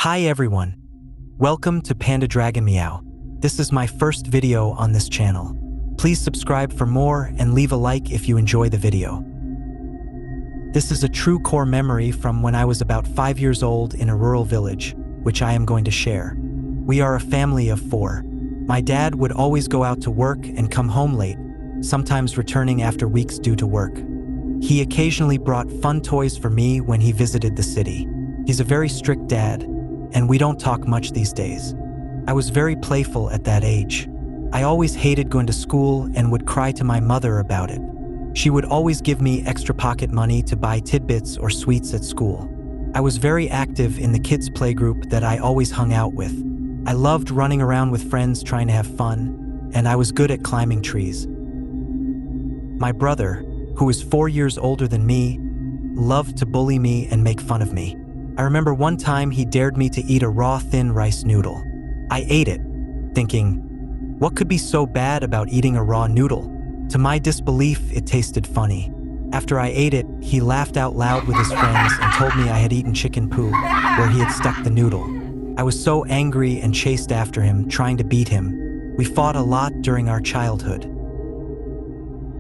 Hi everyone, welcome to Panda Dragon Meow. This is my first video on this channel. Please subscribe for more and leave a like if you enjoy the video. This is a true core memory from when I was about 5 years old in a rural village, which I am going to share. We are a family of 4. My dad would always go out to work and come home late, sometimes returning after weeks due to work. He occasionally brought fun toys for me when he visited the city. He's a very strict dad, and we don't talk much these days. I was very playful at that age. I always hated going to school and would cry to my mother about it. She would always give me extra pocket money to buy tidbits or sweets at school. I was very active in the kids' playgroup that I always hung out with. I loved running around with friends trying to have fun, and I was good at climbing trees. My brother, who was 4 years older than me, loved to bully me and make fun of me. I remember one time he dared me to eat a raw thin rice noodle. I ate it, thinking, what could be so bad about eating a raw noodle? To my disbelief, it tasted funny. After I ate it, he laughed out loud with his friends and told me I had eaten chicken poo where he had stuck the noodle. I was so angry and chased after him, trying to beat him. We fought a lot during our childhood.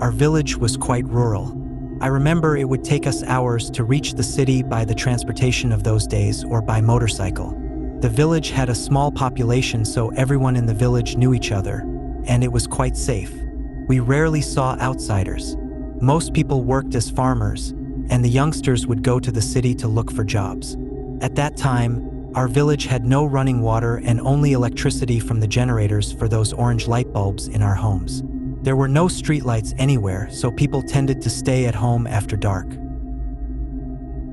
Our village was quite rural. I remember it would take us hours to reach the city by the transportation of those days or by motorcycle. The village had a small population, so everyone in the village knew each other, and it was quite safe. We rarely saw outsiders. Most people worked as farmers, and the youngsters would go to the city to look for jobs. At that time, our village had no running water and only electricity from the generators for those orange light bulbs in our homes. There were no streetlights anywhere, so people tended to stay at home after dark.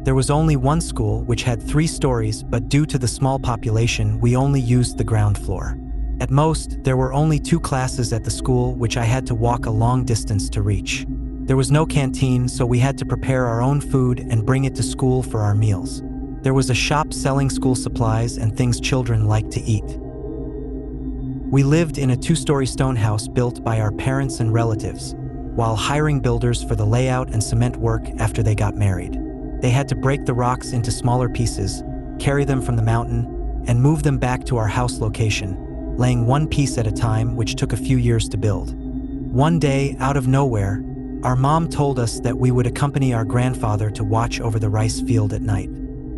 There was only one school, which had 3 stories, but due to the small population, we only used the ground floor. At most, there were only 2 classes at the school, which I had to walk a long distance to reach. There was no canteen, so we had to prepare our own food and bring it to school for our meals. There was a shop selling school supplies and things children like to eat. We lived in a 2-story stone house built by our parents and relatives, while hiring builders for the layout and cement work after they got married. They had to break the rocks into smaller pieces, carry them from the mountain, and move them back to our house location, laying one piece at a time, which took a few years to build. One day, out of nowhere, our mom told us that we would accompany our grandfather to watch over the rice field at night.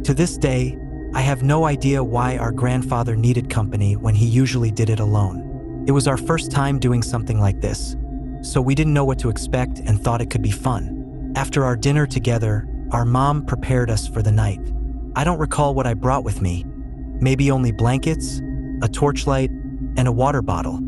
To this day, I have no idea why our grandfather needed company when he usually did it alone. It was our first time doing something like this, so we didn't know what to expect and thought it could be fun. After our dinner together, our mom prepared us for the night. I don't recall what I brought with me. Maybe only blankets, a torchlight, and a water bottle.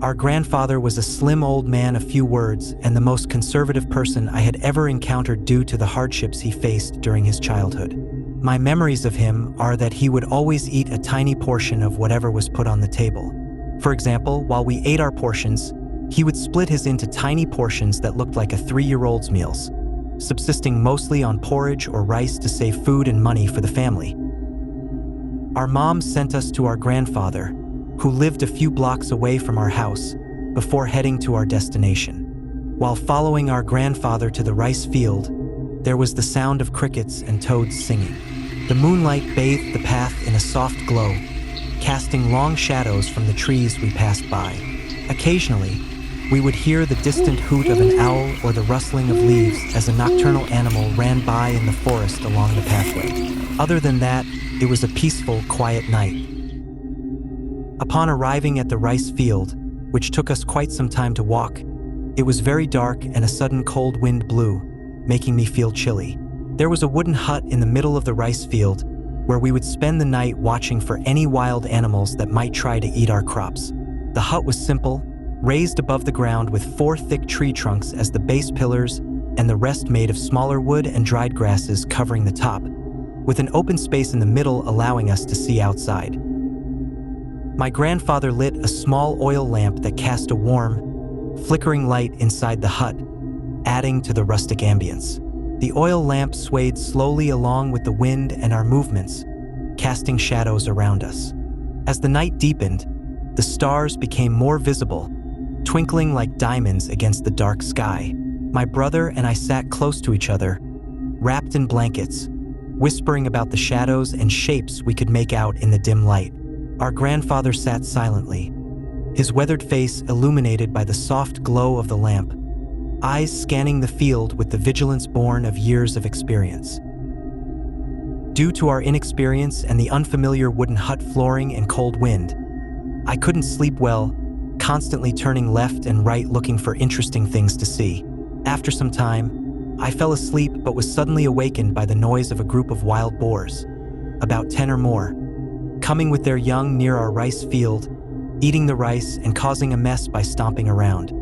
Our grandfather was a slim old man of few words and the most conservative person I had ever encountered due to the hardships he faced during his childhood. My memories of him are that he would always eat a tiny portion of whatever was put on the table. For example, while we ate our portions, he would split his into tiny portions that looked like a 3-year-old's meals, subsisting mostly on porridge or rice to save food and money for the family. Our mom sent us to our grandfather, who lived a few blocks away from our house, before heading to our destination. While following our grandfather to the rice field, there was the sound of crickets and toads singing. The moonlight bathed the path in a soft glow, casting long shadows from the trees we passed by. Occasionally, we would hear the distant hoot of an owl or the rustling of leaves as a nocturnal animal ran by in the forest along the pathway. Other than that, it was a peaceful, quiet night. Upon arriving at the rice field, which took us quite some time to walk, it was very dark and a sudden cold wind blew, making me feel chilly. There was a wooden hut in the middle of the rice field where we would spend the night watching for any wild animals that might try to eat our crops. The hut was simple, raised above the ground with 4 thick tree trunks as the base pillars and the rest made of smaller wood and dried grasses covering the top, with an open space in the middle allowing us to see outside. My grandfather lit a small oil lamp that cast a warm, flickering light inside the hut, adding to the rustic ambience. The oil lamp swayed slowly along with the wind and our movements, casting shadows around us. As the night deepened, the stars became more visible, twinkling like diamonds against the dark sky. My brother and I sat close to each other, wrapped in blankets, whispering about the shadows and shapes we could make out in the dim light. Our grandfather sat silently, his weathered face illuminated by the soft glow of the lamp, eyes scanning the field with the vigilance born of years of experience. Due to our inexperience and the unfamiliar wooden hut flooring and cold wind, I couldn't sleep well, constantly turning left and right looking for interesting things to see. After some time, I fell asleep but was suddenly awakened by the noise of a group of wild boars, about 10 or more, coming with their young near our rice field, eating the rice and causing a mess by stomping around.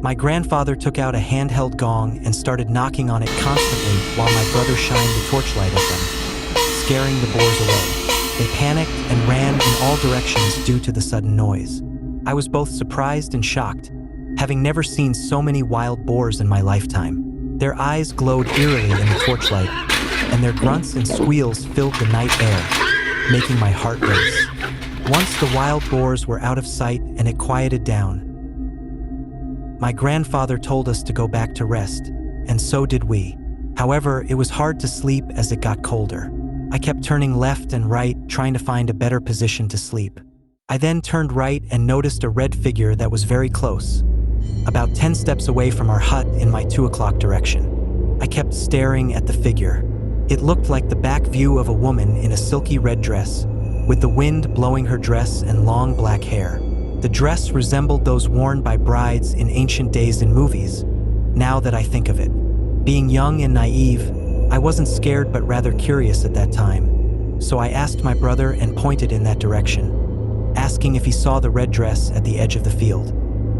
My grandfather took out a handheld gong and started knocking on it constantly while my brother shined the torchlight at them, scaring the boars away. They panicked and ran in all directions due to the sudden noise. I was both surprised and shocked, having never seen so many wild boars in my lifetime. Their eyes glowed eerily in the torchlight, and their grunts and squeals filled the night air, making my heart race. Once the wild boars were out of sight and it quieted down, my grandfather told us to go back to rest, and so did we. However, it was hard to sleep as it got colder. I kept turning left and right, trying to find a better position to sleep. I then turned right and noticed a red figure that was very close, about 10 steps away from our hut in my 2 o'clock direction. I kept staring at the figure. It looked like the back view of a woman in a silky red dress, with the wind blowing her dress and long black hair. The dress resembled those worn by brides in ancient days in movies, now that I think of it. Being young and naive, I wasn't scared but rather curious at that time, so I asked my brother and pointed in that direction, asking if he saw the red dress at the edge of the field.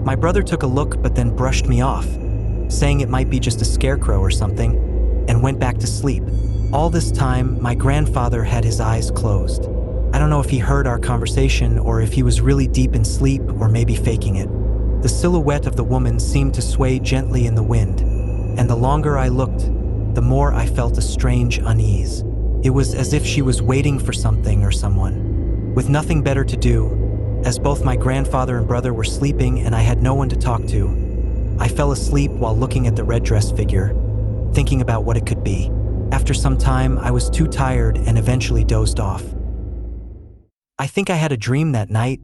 My brother took a look but then brushed me off, saying it might be just a scarecrow or something, and went back to sleep. All this time, my grandfather had his eyes closed. I don't know if he heard our conversation or if he was really deep in sleep or maybe faking it. The silhouette of the woman seemed to sway gently in the wind, and the longer I looked, the more I felt a strange unease. It was as if she was waiting for something or someone. With nothing better to do, as both my grandfather and brother were sleeping and I had no one to talk to, I fell asleep while looking at the red dress figure, thinking about what it could be. After some time, I was too tired and eventually dozed off. I think I had a dream that night,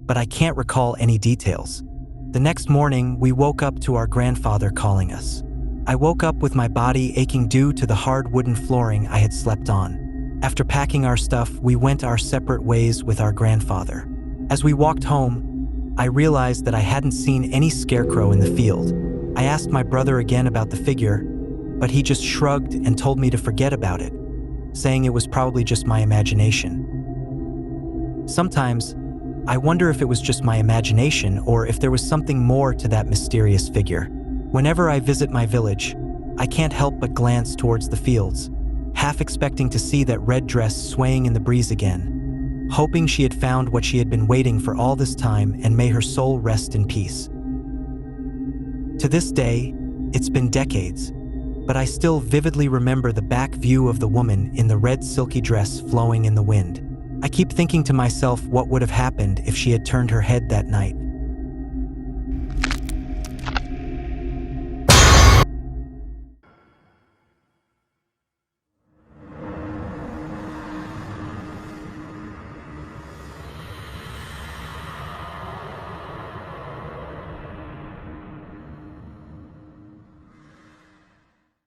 but I can't recall any details. The next morning, we woke up to our grandfather calling us. I woke up with my body aching due to the hard wooden flooring I had slept on. After packing our stuff, we went our separate ways with our grandfather. As we walked home, I realized that I hadn't seen any scarecrow in the field. I asked my brother again about the figure, but he just shrugged and told me to forget about it, saying it was probably just my imagination. Sometimes, I wonder if it was just my imagination or if there was something more to that mysterious figure. Whenever I visit my village, I can't help but glance towards the fields, half expecting to see that red dress swaying in the breeze again, hoping she had found what she had been waiting for all this time, and may her soul rest in peace. To this day, it's been decades, but I still vividly remember the back view of the woman in the red silky dress flowing in the wind. I keep thinking to myself what would have happened if she had turned her head that night.